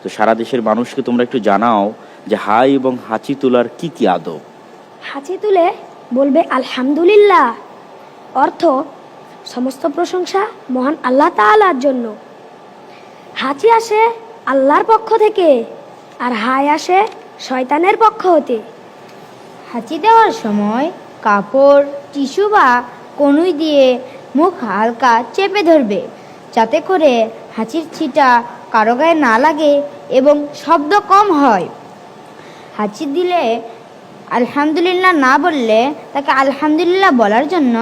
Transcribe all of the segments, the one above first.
তো সারা দেশের মানুষকে তোমরা একটু জানাও যে হাই এবং হাঁচি তোলার কি কি আদব। হাঁচি তুলে বলবে আলহামদুলিল্লাহ, অর্থ সমস্ত প্রশংসা মহান আল্লাহ তাআলার জন্য। হাঁচি আসে আল্লাহর পক্ষ থেকে, আর হাই আসে শয়তানের পক্ষ হতে। হাঁচি দেওয়ার সময় কাপড়, টিস্যু বা কনুই দিয়ে মুখ হালকা চেপে ধরবে, যাতে করে হাঁচির ছিটা কারো গায়ে না লাগে এবং শব্দ কম হয়। হাঁচি দিলে আলহামদুলিল্লাহ না বললে তাকে আলহামদুলিল্লাহ বলার জন্য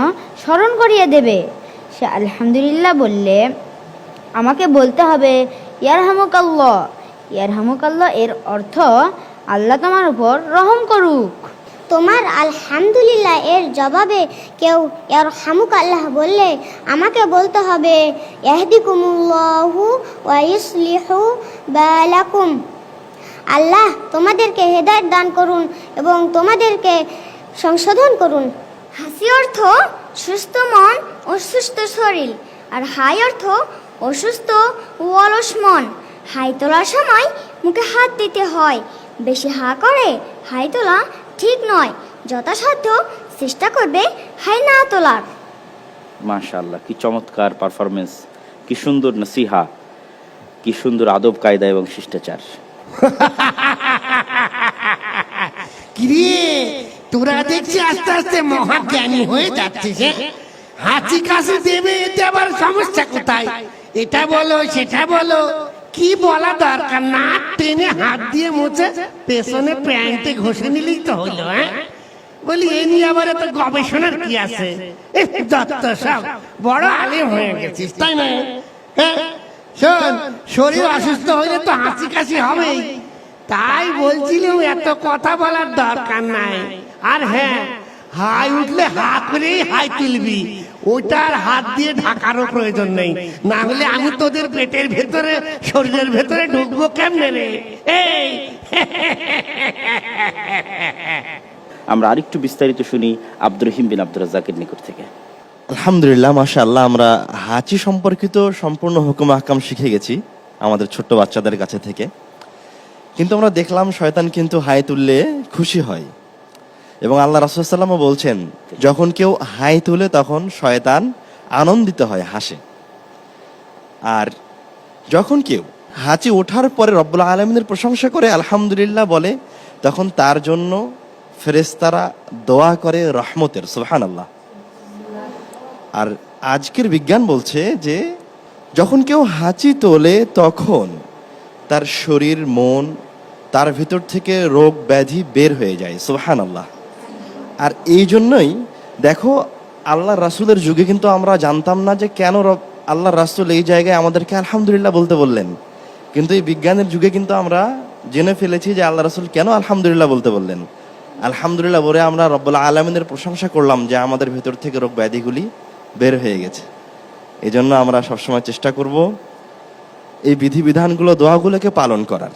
স্মরণ করিয়ে দেবে। সে আলহামদুলিল্লাহ বললে আমাকে বলতে হবে ইয়ারহামুকাল্লাহ। ইয়ারহামুকাল্লাহ এর অর্থ আল্লাহ তোমার উপর রহম করুক। তোমার আলহামদুলিল্লাহ এর জবাবে কেউ ইয়ারহামুকাল্লাহ বললে আমাকে বলতে হবে ইয়াহদিকুমুল্লাহু ওয়া ইউসলিহু বালাকুম। আল্লাহ তোমাদেরকে হেদায়েত দান করুন এবং তোমাদেরকে সংশোধন করুন। হাসি অর্থ সুস্থ মন ও সুস্থ শরীর, আর হাই অর্থ অসুস্থ ও অলস মন। হাই তোলার সময় মুখে হাত দিতে হয়। বেশি হা করে হাই তোলা ঠিক নয়। যথাসাধ্য চেষ্টা করবে হাই না তোলার। মাশাআল্লাহ, কি চমৎকার পারফরমেন্স, কি সুন্দর নসিহা, কি সুন্দর আদব কায়দা এবং শিষ্টাচার। কিরে, তোরা দেখছি আস্তে আস্তে মহাজ্ঞানী হয়ে যাচ্ছিস। হাঁচি কাশি দেবে, এতে আবার সমস্যা কোথায়? এটা বলো সেটা বলো, কি বলা দরকার না টেনে হাত দিয়ে মুছে পেছনে প্যান্টে ঘষে নিলেই তো হলো। বলি এ নিয়ে আবার এত গবেষণার কি আছে? যত সব বড় আলেম হয়ে গেছিস, তাই না? শোন, শরীর অসুস্থ হইলে তো হাঁচি কাশি হবেই, তাই বলছিলাম এত কথা বলার দরকার নাই। আর হ্যাঁ, হাই উঠলে হা করেই হাই তুলবি, ওটার হাত দিয়ে ঢাকারও প্রয়োজন নেই, না হলে আমি তোদের পেটের ভেতরে শরীরের ভেতরে ঢুকবো কেমনে রে? এই আমরা আরেকটু বিস্তারিত শুনি আব্দুর রহিম বিন আব্দুর রাজ্জাকের নিকট থেকে। আলহামদুলিল্লাহ, মাশাআল্লাহ, আমরা হাঁচি সম্পর্কিত সম্পূর্ণ হুকুম আহকাম শিখে গেছি আমাদের ছোট্ট বাচ্চাদের কাছে থেকে। কিন্তু আমরা দেখলাম শয়তান কিন্তু হাই তুললে খুশি হয়, এবং আল্লাহ রাসূল সাল্লাল্লাহু আলাইহি ওয়াসাল্লাম বলছেন যখন কেউ হাই তুলে তখন শয়তান আনন্দিত হয়, হাসে। আর যখন কেউ হাঁচি ওঠার পরে রব্বুল আলামিনের প্রশংসা করে আলহামদুলিল্লাহ বলে, তখন তার জন্য ফেরেশতারা দোয়া করে রহমতের, সুবহানাল্লাহ। আর আজকের বিজ্ঞান বলছে যে যখন কেউ হাঁচি তোলে তখন তার শরীর, মন, তার ভিতর থেকে রোগ ব্যাধি বের হয়ে যায়, সুবহানাল্লাহ। আর এই জন্যই দেখো, আল্লাহ রাসূলের যুগে কিন্তু আমরা জানতাম না যে কেন আল্লাহ রাসূল এই জায়গায় আমাদেরকে আলহামদুলিল্লাহ বলতে বললেন। কিন্তু এই বিজ্ঞানের যুগে কিন্তু আমরা জেনে ফেলেছি যে আল্লাহ রাসূল কেন আলহামদুলিল্লাহ বলতে বললেন। আলহামদুলিল্লাহ বলে আমরা রব্বুল আলামিনের প্রশংসা করলাম যে আমাদের ভেতর থেকে রোগ ব্যাধিগুলি বের হয়ে গেছে। এই জন্য আমরা সবসময় চেষ্টা করব এই বিধিবিধানগুলো, দোয়াগুলোকে পালন করার।